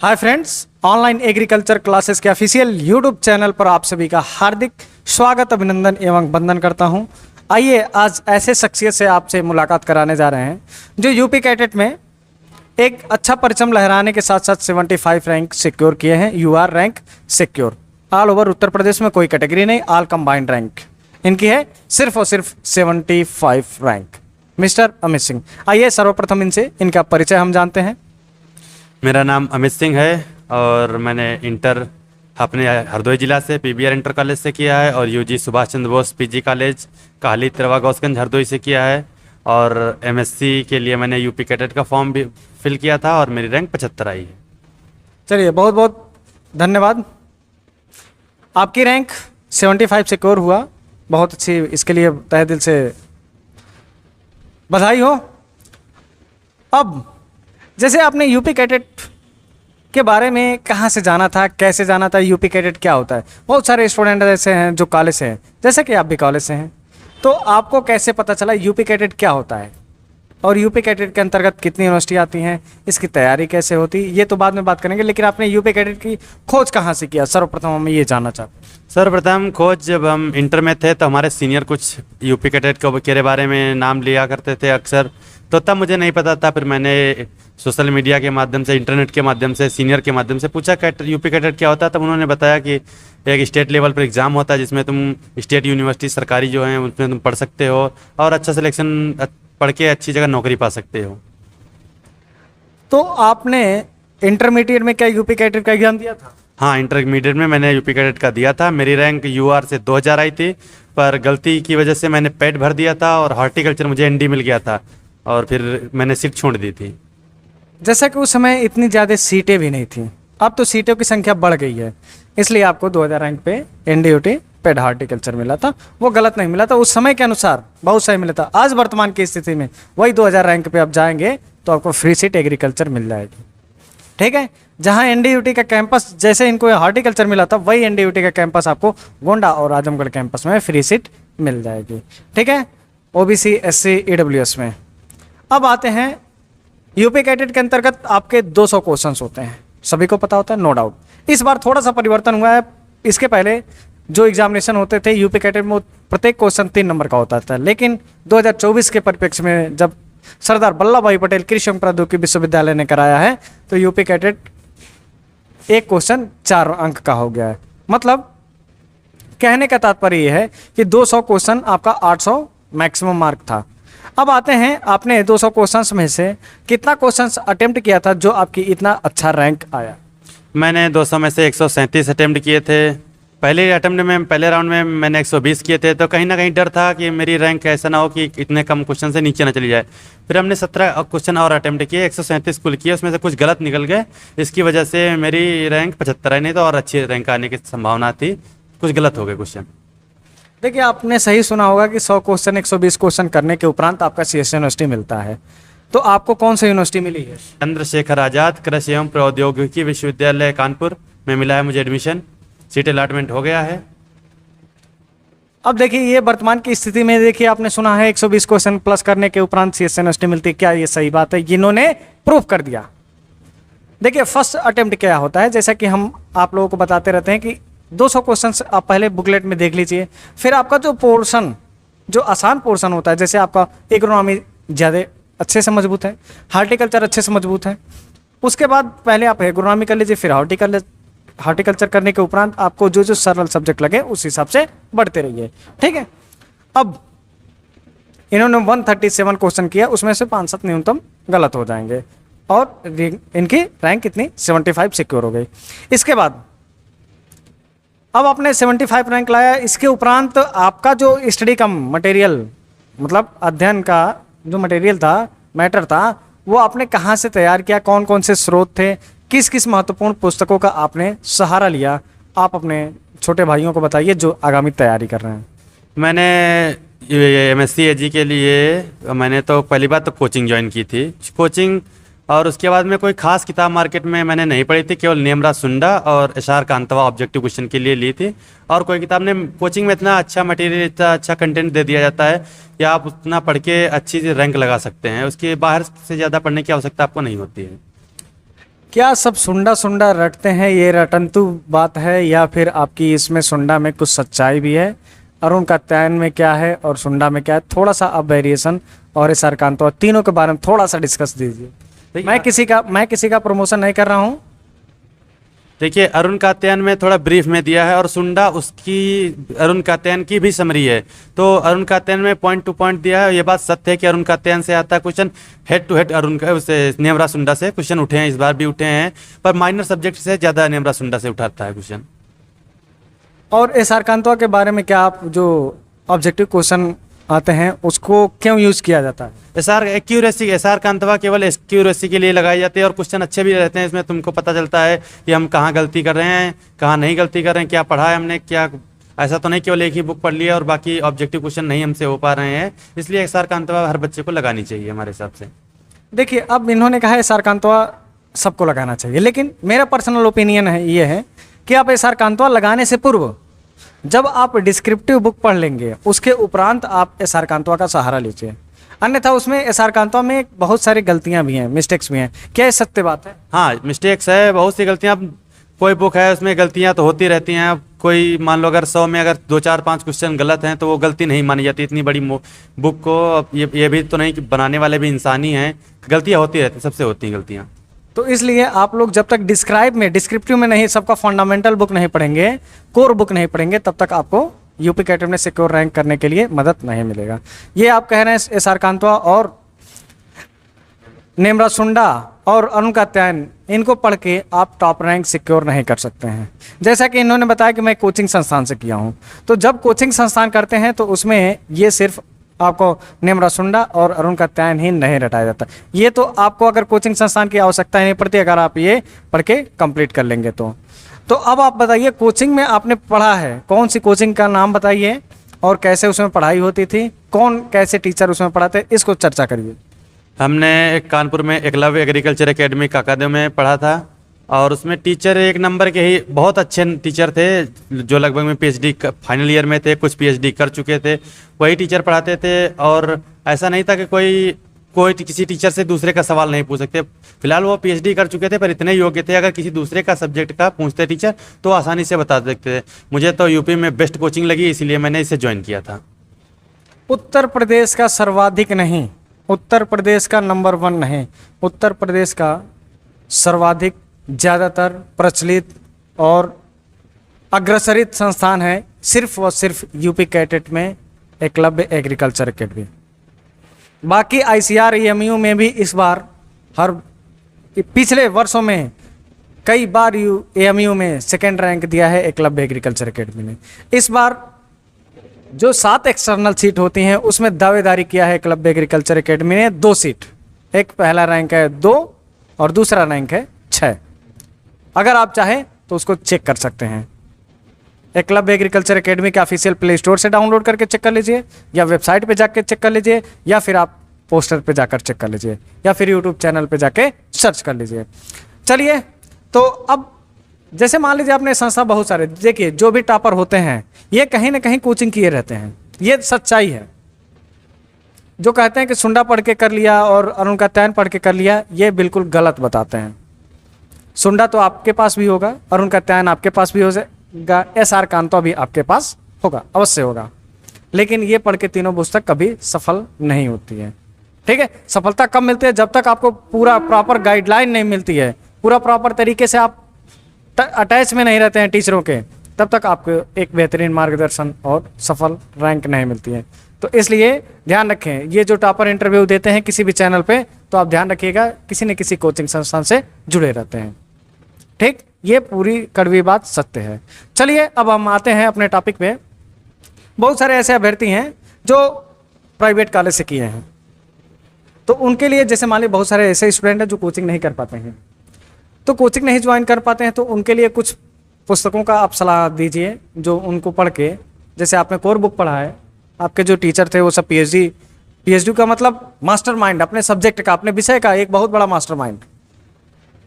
Hi friends, online agriculture classes के official YouTube channel पर आप सभी का हार्दिक स्वागत, अभिनंदन एवं वंदन करता हूं। आइए आज ऐसे शख्सियत से आपसे मुलाकात कराने जा रहे हैं जो यूपी कैडेट में एक अच्छा परचम लहराने के साथ साथ 75 रैंक सिक्योर किए हैं। UR rank secure all over Uttar Pradesh में, कोई कैटेगरी नहीं, ऑल कंबाइंड रैंक इनकी है सिर्फ और सिर्फ 75 रैंक। मिस्टर अमित सिंह, आइए सर्वप्रथम इनसे इनका परिचय हम जानते हैं। मेरा नाम अमित सिंह है और मैंने इंटर अपने हरदोई जिला से पीबीआर इंटर कॉलेज से किया है और UG Subhash Chandra Bose PG college काली तिरवा गौसगंज हरदोई से किया है। और एमएससी के लिए मैंने यूपी कैडेट का फॉर्म भी फिल किया था और मेरी रैंक 75 आई है। चलिए, बहुत बहुत धन्यवाद। आपकी रैंक 75 सिक्योर हुआ, बहुत अच्छी, इसके लिए तहे दिल से बधाई हो। अब जैसे आपने यूपी कैडेट के बारे में कहाँ से जाना था, कैसे जाना था, यूपी कैडेट क्या होता है? बहुत सारे स्टूडेंट ऐसे हैं जो कॉलेज से हैं, जैसे कि आप भी कॉलेज से हैं, तो आपको कैसे पता चला यूपी कैडेट क्या होता है और यूपी कैडेट के अंतर्गत कितनी यूनिवर्सिटी आती हैं, इसकी तैयारी कैसे होती है, ये तो बाद में बात करेंगे। लेकिन आपने यूपी कैडेट की खोज कहाँ से किया, सर्वप्रथम हम ये जानना चाहते हैं। सर्वप्रथम खोज जब हम इंटर में थे तो हमारे सीनियर कुछ यूपी कैडेट के बारे में नाम लिया करते थे अक्सर, तो तब मुझे नहीं पता था। फिर मैंने सोशल मीडिया के माध्यम से, इंटरनेट के माध्यम से, सीनियर के माध्यम से पूछा यूपी कैडेट क्या होता है। तब उन्होंने बताया कि एक स्टेट लेवल पर एग्ज़ाम होता है जिसमें तुम स्टेट यूनिवर्सिटी सरकारी जो हैं उसमें तुम पढ़ सकते हो और अच्छा सिलेक्शन पढ़ के अच्छी जगह नौकरी पा सकते हो। तो आपने इंटरमीडिएट में क्या यूपी कैडेट का एग्जाम दिया था? हाँ, इंटरमीडिएट में मैंने यूपी कैडेट का दिया था। मेरी रैंक यूआर से 2000 आई थी, पर गलती की वजह से मैंने पेट भर दिया था और हॉर्टिकल्चर मुझे एनडी मिल गया था और फिर मैंने सीट छोड़ दी थी। जैसा कि उस समय इतनी ज़्यादा सीटें भी नहीं थी, अब तो सीटों की संख्या बढ़ गई है, इसलिए आपको 2000 रैंक पे एनडीयूटी पेड हॉर्टिकल्चर मिला था। वो गलत नहीं मिला था, उस समय के अनुसार बहुत सही मिला था। आज वर्तमान की स्थिति में वही 2000 रैंक पे आप जाएंगे तो आपको फ्री सीट एग्रीकल्चर मिल जाएगी। ठीक है, जहां एनडीयूटी का कैंपस, जैसे इनको हॉर्टिकल्चर मिला था, वही एनडीयूटी का कैंपस आपको गोंडा और आजमगढ़ कैंपस में फ्री सीट मिल जाएगी। ठीक है, ओबीसी, एससी, ईडब्ल्यूएस में। अब आते हैं यूपी कैडेट के अंतर्गत आपके 200 क्वेश्चंस होते हैं, सभी को पता होता है, नो डाउट। इस बार थोड़ा सा परिवर्तन हुआ है। इसके पहले जो एग्जामिनेशन होते थे यूपी कैडेट में, प्रत्येक क्वेश्चन 3 नंबर का होता था, लेकिन 2024 के परिप्रेक्ष्य में जब सरदार वल्लभ भाई पटेल कृषि एवं प्रौद्योगिकी विश्वविद्यालय ने कराया है तो यूपी कैडेट एक क्वेश्चन 4 अंक का हो गया है। मतलब कहने का तात्पर्य यह है कि 200 क्वेश्चन आपका 800 मैक्सिमम मार्क था। अब आते हैं, आपने 200 क्वेश्चंस में से कितना क्वेश्चंस अटेम्प्ट किया था जो आपकी इतना अच्छा रैंक आया? मैंने 200 में से 137 अटेम्प्ट किए थे। पहले अटेम्प्ट में, पहले राउंड में मैंने 120 किए थे, तो कहीं ना कहीं डर था कि मेरी रैंक ऐसा ना हो कि इतने कम क्वेश्चन से नीचे ना चली जाए। फिर हमने 17 क्वेश्चन और अटेम्प्ट किए, 137 कुल किए, उसमें से कुछ गलत निकल गए। इसकी वजह से मेरी रैंक 75 आई, नहीं तो और अच्छी रैंक आने की संभावना थी, कुछ गलत हो गए क्वेश्चन। देखिए, आपने सही सुना होगा कि 100 क्वेश्चन 120 क्वेश्चन करने के उपरांत आपका सीएस यूनिवर्सिटी मिलता है। तो आपको कौन सी यूनिवर्सिटी मिली है? चंद्रशेखर आजाद कृषि एवं प्रौद्योगिकी विश्वविद्यालय कानपुर में मिला है मुझे एडमिशन, सीट अलॉटमेंट हो गया है। अब देखिए, ये वर्तमान की स्थिति में देखिए, आपने सुना है 120 क्वेश्चन प्लस करने के उपरांत सीएस यूनिवर्सिटी मिलती है, क्या ये सही बात है? इन्होंने प्रूव कर दिया। देखिए, फर्स्ट अटेम्प्ट क्या होता है, जैसा कि हम आप लोगों को बताते रहते हैं कि 200 क्वेश्चंस आप पहले बुकलेट में देख लीजिए। फिर आपका जो पोर्शन, जो आसान पोर्शन होता है, जैसे आपका एग्रोनॉमी ज़्यादा अच्छे से मजबूत है, हार्टिकल्चर अच्छे से मजबूत है, उसके बाद पहले आप एग्रोनॉमी कर लीजिए, फिर हार्टिकल्चर करने के उपरांत आपको जो जो सरल सब्जेक्ट लगे उस हिसाब से बढ़ते रहिए। ठीक है, अब इन्होंने 137 क्वेश्चन किया, उसमें से 5-7 न्यूनतम गलत हो जाएंगे और इनकी रैंक कितनी 75 सिक्योर हो गई। इसके बाद अब आपने 75 रैंक लाया, इसके उपरांत आपका जो स्टडी का मटेरियल, मतलब अध्ययन का जो मटेरियल था, मैटर था, वो आपने कहाँ से तैयार किया, कौन कौन से स्रोत थे, किस किस महत्वपूर्ण पुस्तकों का आपने सहारा लिया? आप अपने छोटे भाइयों को बताइए जो आगामी तैयारी कर रहे हैं। मैंने एमएससी एजी के लिए मैंने तो पहली बार तो कोचिंग ज्वाइन की थी, कोचिंग, और उसके बाद में कोई खास किताब मार्केट में मैंने नहीं पढ़ी थी, केवल नेमराज सुंडा और एसआर कांतवा ऑब्जेक्टिव क्वेश्चन के लिए ली थी। और कोई किताब ने कोचिंग में इतना अच्छा मटेरियल, इतना अच्छा कंटेंट दे दिया जाता है कि आप उतना पढ़ के अच्छी रैंक लगा सकते हैं, उसके बाहर से ज़्यादा पढ़ने की आवश्यकता आपको नहीं होती है। क्या सब सुंडा सुंडा रटते हैं, ये रटंतु बात है, या फिर आपकी इसमें सुंडा में कुछ सच्चाई भी है? अरुण कात्यायन में क्या है और सुंडा में क्या है? थोड़ा सा आप वेरिएशन और एस आर कांतो तीनों के बारे में थोड़ा सा डिस्कस दीजिए। मैं किसी का प्रमोशन नहीं कर रहा हूँ। देखिए, अरुण कात्यायन में थोड़ा ब्रीफ में दिया है और सुंडा उसकी अरुण कात्यायन की भी समरी है। तो अरुण कात्यायन में पॉइंट टू पॉइंट दिया है। ये बात सत्य है कि अरुण कात्यायन से आता है question, head to head Arun का उससे नेमरा सुंडा से क्वेश्चन उठे हैं, इस बार भी उठे हैं, पर माइनर सब्जेक्ट से ज़्यादा नेमरा सुंडा से उठाता है क्वेश्चन। और एस आर कांतवा के बारे में क्या आप जो ऑब्जेक्टिव क्वेश्चन आते हैं उसको क्यों यूज किया जाता है? एस आर कांतवा केवल एक्यूरेसी के लिए लगाई जाती है और क्वेश्चन अच्छे भी रहते हैं। इसमें तुमको पता चलता है कि हम कहाँ गलती कर रहे हैं, कहाँ नहीं गलती कर रहे हैं, क्या पढ़ा है हमने, क्या ऐसा तो नहीं केवल एक ही बुक पढ़ लिया और बाकी ऑब्जेक्टिव क्वेश्चन नहीं हमसे हो पा रहे हैं। इसलिए एस आर कांतवा हर बच्चे को लगानी चाहिए हमारे हिसाब से। देखिए, अब इन्होंने कहा एस आर कांतवा सबको लगाना चाहिए, लेकिन मेरा पर्सनल ओपिनियन है ये है कि आप एस आर कांतवा लगाने से पूर्व जब आप डिस्क्रिप्टिव बुक पढ़ लेंगे उसके उपरांत आप एस आर कांतवा का सहारा लीजिए, अन्यथा उसमें एस आर कांतवा में बहुत सारी गलतियां भी हैं, मिस्टेक्स भी हैं। क्या ये सत्य बात है? हाँ, मिस्टेक्स है, बहुत सी गलतियाँ। कोई बुक है उसमें गलतियाँ तो होती रहती हैं। कोई मान लो अगर 100 में अगर 2-4-5 क्वेश्चन गलत हैं तो वो गलती नहीं मानी जाती। इतनी बड़ी बुक को ये भी तो नहीं कि बनाने वाले भी इंसान ही हैं, गलतियाँ होती रहती हैं, सबसे होती हैं गलतियाँ। तो इसलिए आप लोग जब तक डिस्क्रिप्टिव में नहीं, सबका फंडामेंटल बुक नहीं पढ़ेंगे, कोर बुक नहीं पढ़ेंगे, तब तक आपको यूपी कैटेट में सिक्योर रैंक करने के लिए मदद नहीं मिलेगा। ये आप कह रहे हैं एस आर कांतवा और नेमरा सुंडा और अरुण कात्यायन, इनको पढ़ के आप टॉप रैंक सिक्योर नहीं कर सकते हैं। जैसा कि इन्होंने बताया कि मैं कोचिंग संस्थान से किया हूँ, तो जब कोचिंग संस्थान करते हैं तो उसमें ये सिर्फ आपको नेमरा सुंडा और अरुण कात्यायन ही नहीं रटाया जाता। ये तो आपको अगर कोचिंग संस्थान की आवश्यकता ही नहीं पड़ती अगर आप ये पढ़ के कंप्लीट कर लेंगे तो अब आप बताइए, कोचिंग में आपने पढ़ा है, कौन सी कोचिंग का नाम बताइए और कैसे उसमें पढ़ाई होती थी, कौन कैसे टीचर उसमें पढ़ाते, इसको चर्चा करिए। हमने कानपुर में एकलव्य एग्रीकल्चर एकेडमी काकादेव में पढ़ा था और उसमें टीचर एक नंबर के ही बहुत अच्छे टीचर थे, जो लगभग में पीएचडी फाइनल ईयर में थे, कुछ पीएचडी कर चुके थे, वही टीचर पढ़ाते थे। और ऐसा नहीं था कि कोई किसी टीचर से दूसरे का सवाल नहीं पूछ सकते। फिलहाल वो पीएचडी कर चुके थे पर इतने योग्य थे, अगर किसी दूसरे का सब्जेक्ट का पूछते टीचर तो आसानी से बता सकते थे। मुझे तो यूपी में बेस्ट कोचिंग लगी, इसीलिए मैंने इसे ज्वाइन किया था। उत्तर प्रदेश का सर्वाधिक नहीं, उत्तर प्रदेश का नंबर 1 नहीं, उत्तर प्रदेश का सर्वाधिक ज़्यादातर प्रचलित और अग्रसरित संस्थान है सिर्फ और सिर्फ यूपी कैटेट में एकलव्य एग्रीकल्चर एकेडमी। बाकी आईसीआर एएमयू में भी इस बार पिछले वर्षों में कई बार एएमयू में सेकेंड रैंक दिया है एकलव्य एग्रीकल्चर एकेडमी ने। इस बार जो 7 एक्सटर्नल सीट होती हैं उसमें दावेदारी किया है एकलव्य एग्रीकल्चर एकेडमी ने 2 सीट। एक पहला रैंक है 2 और दूसरा रैंक है 6। अगर आप चाहें तो उसको चेक कर सकते हैं। एकलव्य एग्रीकल्चर एकेडमी के ऑफिशियल प्ले स्टोर से डाउनलोड करके चेक कर लीजिए, या वेबसाइट पे जाके चेक कर लीजिए, या फिर आप पोस्टर पे जाकर चेक कर लीजिए, या फिर यूट्यूब चैनल पे जाके सर्च कर लीजिए। चलिए, तो अब जैसे मान लीजिए आपने संस्था बहुत सारे, देखिए जो भी टॉपर होते हैं ये कहीं ना कहीं कोचिंग किए रहते हैं, ये सच्चाई है। जो कहते हैं कि सुंडा पढ़ के कर लिया और अरुण कात्यायन पढ़ के कर लिया, ये बिल्कुल गलत बताते हैं। सुंडा तो आपके पास भी होगा, अरुण कात्यायन आपके पास भी होगा, एस आर कांतवा भी आपके पास होगा, अवश्य होगा, लेकिन ये पढ़ के तीनों पुस्तक कभी सफल नहीं होती है। ठीक है, सफलता कब मिलती है? जब तक आपको पूरा प्रॉपर गाइडलाइन नहीं मिलती है, पूरा प्रॉपर तरीके से आप अटैच में नहीं रहते हैं टीचरों के, तब तक आपको एक बेहतरीन मार्गदर्शन और सफल रैंक नहीं मिलती है। तो इसलिए ध्यान रखें, ये जो टॉपर इंटरव्यू देते हैं किसी भी चैनल पे, तो आप ध्यान रखिएगा किसी न किसी कोचिंग संस्थान से जुड़े रहते हैं। ठीक, ये पूरी कड़वी बात सत्य है। चलिए, अब हम आते हैं अपने टॉपिक पे। बहुत सारे ऐसे अभ्यर्थी हैं जो प्राइवेट कॉलेज से किए हैं, तो उनके लिए जैसे मान लीजिए बहुत सारे ऐसे स्टूडेंट हैं जो कोचिंग नहीं कर पाते हैं, तो कोचिंग नहीं ज्वाइन कर पाते हैं, तो उनके लिए कुछ पुस्तकों का आप सलाह दीजिए जो उनको पढ़ के, जैसे आपने कोर बुक पढ़ा है, आपके जो टीचर थे वो सब पीएचडी का मतलब मास्टर माइंड, अपने सब्जेक्ट का, अपने विषय का एक बहुत बड़ा मास्टर माइंड।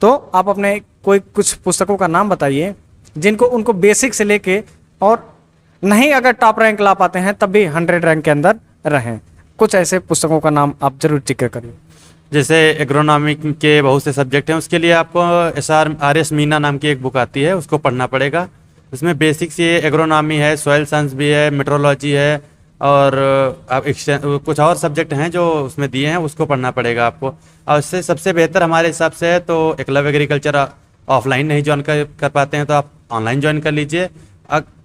तो आप अपने कुछ पुस्तकों का नाम बताइए जिनको उनको बेसिक से लेके, और नहीं अगर टॉप रैंक ला पाते हैं तब भी 100 रैंक के अंदर रहें। कुछ ऐसे पुस्तकों का नाम आप जरूर जिक्र करिए। जैसे एग्रोनॉमी के बहुत से सब्जेक्ट हैं, उसके लिए आपको SR मीना नाम की एक बुक आती है, उसको पढ़ना पड़ेगा। उसमें बेसिक्स ये एग्रोनॉमी है, सॉइल साइंस भी है, मेट्रोलॉजी है, और आप कुछ और सब्जेक्ट हैं जो उसमें दिए हैं, उसको पढ़ना पड़ेगा आपको। और इससे सबसे बेहतर हमारे हिसाब से है तो एकलव्य एग्रीकल्चर ऑफलाइन नहीं ज्वाइन कर पाते हैं तो आप ऑनलाइन ज्वाइन कर लीजिए।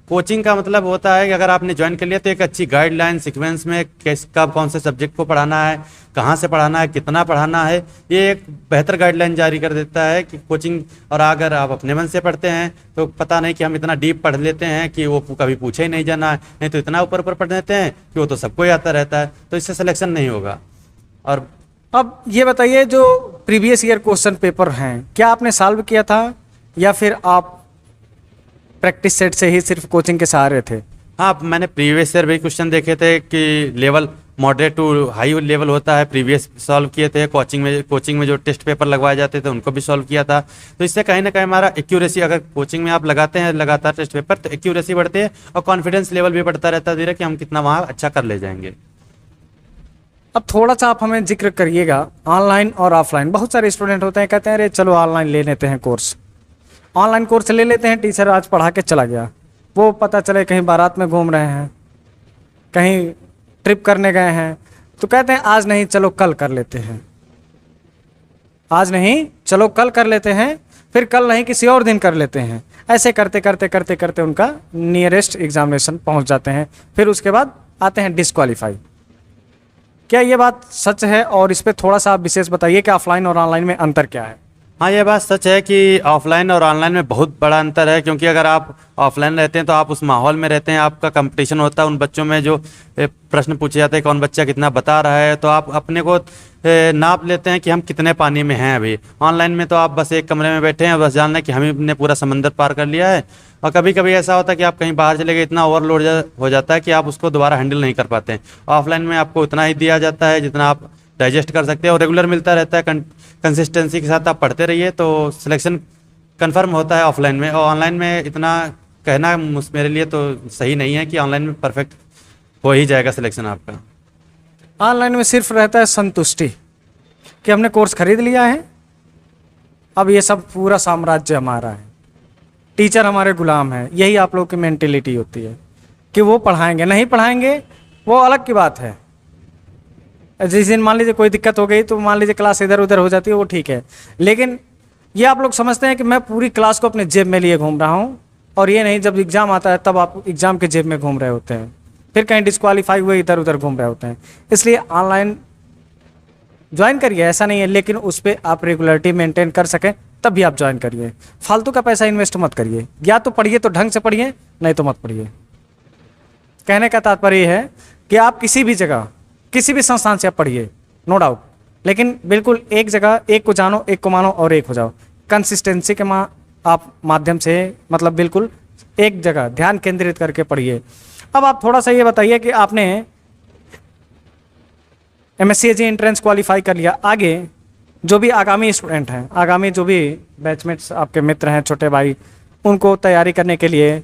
कोचिंग का मतलब होता है कि अगर आपने ज्वाइन कर लिया तो एक अच्छी गाइडलाइन सीक्वेंस में किस कब कौन से सब्जेक्ट को पढ़ाना है, कहाँ से पढ़ाना है, कितना पढ़ाना है, ये एक बेहतर गाइडलाइन जारी कर देता है कि कोचिंग। और अगर आप अपने मन से पढ़ते हैं तो पता नहीं कि हम इतना डीप पढ़ लेते हैं कि वो कभी पूछे ही नहीं जाना है, नहीं तो इतना ऊपर ऊपर पढ़ लेते हैं कि वो तो सबको ही आता रहता है, तो इससे सिलेक्शन नहीं होगा। और अब ये बताइए, जो प्रीवियस ईयर क्वेश्चन पेपर हैं, क्या आपने सॉल्व किया था या फिर आप प्रैक्टिस सेट से ही सिर्फ कोचिंग के सहारे थे? हाँ, मैंने प्रीवियस ईयर भी क्वेश्चन देखे थे कि level moderate to high level होता है, प्रीवियस सॉल्व किए थे। कोचिंग में जो टेस्ट पेपर लगवाए जाते थे उनको भी सॉल्व किया था। तो इससे कहीं ना कहीं हमारा एक्यूरेसी, अगर कोचिंग में आप लगाते हैं लगातार टेस्ट पेपर, तो एक्यूरेसी बढ़ती है और कॉन्फिडेंस लेवल भी बढ़ता रहता है धीरे कि हम कितना वहाँ अच्छा कर ले जाएंगे। अब थोड़ा सा आप हमें जिक्र करिएगा ऑनलाइन और ऑफलाइन। बहुत सारे स्टूडेंट होते हैं कहते हैं अरे चलो ऑनलाइन ले लेते हैं कोर्स, ऑनलाइन कोर्स ले लेते हैं, टीचर आज पढ़ा के चला गया, वो पता चले कहीं बारात में घूम रहे हैं, कहीं ट्रिप करने गए हैं, तो कहते हैं आज नहीं चलो कल कर लेते हैं, आज नहीं चलो कल कर लेते हैं, फिर कल नहीं किसी और दिन कर लेते हैं। ऐसे करते करते करते करते उनका नियरेस्ट एग्जामिनेशन पहुंच जाते हैं, फिर उसके बाद आते हैं डिस्क्वालीफाई। क्या ये बात सच है? और इस पर थोड़ा सा आप विशेष बताइए कि ऑफलाइन और ऑनलाइन में अंतर क्या है? हाँ, ये बात सच है कि ऑफलाइन और ऑनलाइन में बहुत बड़ा अंतर है, क्योंकि अगर आप ऑफलाइन रहते हैं तो आप उस माहौल में रहते हैं, आपका कंपटीशन होता है उन बच्चों में जो प्रश्न पूछे जाते हैं, कौन बच्चा कितना बता रहा है, तो आप अपने को नाप लेते हैं कि हम कितने पानी में हैं अभी। ऑनलाइन में तो आप बस एक कमरे में बैठे हैं, बस जानना है कि हमने पूरा समंदर पार कर लिया है। और कभी कभी ऐसा होता है कि आप कहीं बाहर चले गए, इतना ओवरलोड हो जाता है कि आप उसको दोबारा हैंडल नहीं कर पाते हैं। ऑफलाइन में आपको उतना ही दिया जाता है जितना आप डाइजेस्ट कर सकते हैं, और रेगुलर मिलता रहता है, कंसिस्टेंसी के साथ आप पढ़ते रहिए तो सिलेक्शन कंफर्म होता है ऑफलाइन में। और ऑनलाइन में इतना कहना मेरे लिए तो सही नहीं है कि ऑनलाइन में परफेक्ट हो ही जाएगा सिलेक्शन आपका। ऑनलाइन में सिर्फ रहता है संतुष्टि कि हमने कोर्स खरीद लिया है, अब ये सब पूरा साम्राज्य हमारा है, टीचर हमारे गुलाम है। यही आप लोग की मेंटेलिटी होती है कि वो पढ़ाएंगे, नहीं पढ़ाएंगे वो अलग की बात है। जिस दिन मान लीजिए कोई दिक्कत हो गई तो मान लीजिए क्लास इधर उधर हो जाती है, वो ठीक है, लेकिन ये आप लोग समझते हैं कि मैं पूरी क्लास को अपने जेब में लिए घूम रहा हूँ, और ये नहीं जब एग्ज़ाम आता है तब आप एग्ज़ाम के जेब में घूम रहे होते हैं, फिर कहीं डिस्क्वालीफाई हुए इधर उधर घूम रहे होते हैं। इसलिए ऑनलाइन ज्वाइन करिए, ऐसा नहीं है, लेकिन उस पर आप रेगुलरिटी मेंटेन कर सकें तब भी आप ज्वाइन करिए। फालतू का पैसा इन्वेस्ट मत करिए, या तो पढ़िए तो ढंग से पढ़िए, नहीं तो मत पढ़िए। कहने का तात्पर्य है कि आप किसी भी जगह किसी भी संस्थान से आप पढ़िए, नो डाउट, लेकिन बिल्कुल एक जगह एक को जानो, एक को मानो और एक हो जाओ। कंसिस्टेंसी के आप माध्यम से मतलब बिल्कुल एक जगह ध्यान केंद्रित करके पढ़िए। अब आप थोड़ा सा ये बताइए कि आपने MSc एंट्रेंस क्वालिफाई कर लिया, आगे जो भी आगामी स्टूडेंट हैं, आगामी जो भी बैचमेट्स आपके मित्र हैं, छोटे भाई, उनको तैयारी करने के लिए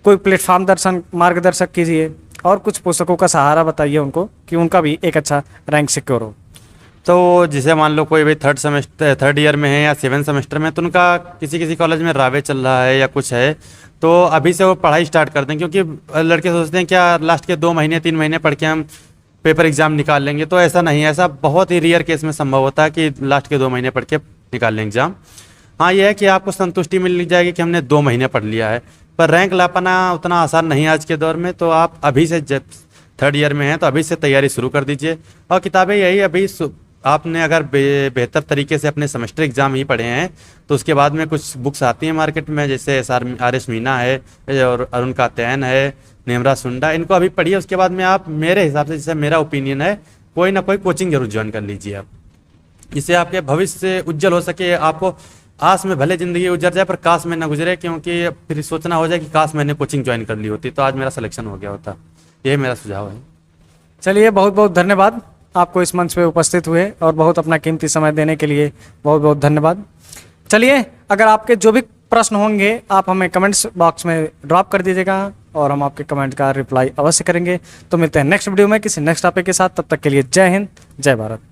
कोई प्लेटफॉर्म मार्गदर्शक कीजिए और कुछ पुस्तकों का सहारा बताइए उनको कि उनका भी एक अच्छा रैंक सिक्योर हो। तो जैसे मान लो कोई भी थर्ड ईयर में है या 7th सेमेस्टर में, तो उनका किसी किसी कॉलेज में रावे चल रहा है या कुछ है, तो अभी से वो पढ़ाई स्टार्ट कर दें, क्योंकि लड़के सोचते हैं क्या लास्ट के 2 महीने 3 महीने पढ़ के हम पेपर एग्जाम निकाल लेंगे, तो ऐसा नहीं है। ऐसा बहुत ही रेयर केस में संभव होता है कि लास्ट के 2 महीने पढ़ के निकाल लें एग्जाम। हाँ, ये है कि आपको संतुष्टि मिल जाएगी कि हमने 2 महीने पढ़ लिया है, पर रैंक ला पाना उतना आसान नहीं है आज के दौर में। तो आप अभी से, जब थर्ड ईयर में हैं तो अभी से तैयारी शुरू कर दीजिए। और किताबें यही, अभी आपने अगर बेहतर तरीके से अपने सेमेस्टर एग्जाम ही पढ़े हैं तो उसके बाद में कुछ बुक्स आती हैं मार्केट में, जैसे SR मीना है और अरुण कात्यायन है, नेमरा सुंडा, इनको अभी पढ़िए। उसके बाद में आप, मेरे हिसाब से, जैसे मेरा ओपिनियन है, कोई ना कोई कोचिंग जरूर ज्वाइन कर लीजिए आप, इससे आपके भविष्य उज्जवल हो सके। आपको आस में भले ज़िंदगी उजर जाए पर काश में ना गुजरे, क्योंकि फिर सोचना हो जाए कि काश मैंने कोचिंग ज्वाइन कर ली होती तो आज मेरा सिलेक्शन हो गया होता। यही मेरा सुझाव है। चलिए, बहुत बहुत धन्यवाद आपको इस मंच पे उपस्थित हुए और बहुत अपना कीमती समय देने के लिए बहुत बहुत धन्यवाद। चलिए, अगर आपके जो भी प्रश्न होंगे आप हमें कमेंट्स बॉक्स में ड्रॉप कर दीजिएगा और हम आपके कमेंट का रिप्लाई अवश्य करेंगे। तो मिलते हैं नेक्स्ट वीडियो में किसी नेक्स्ट टॉपिक के साथ, तब तक के लिए जय हिंद, जय भारत।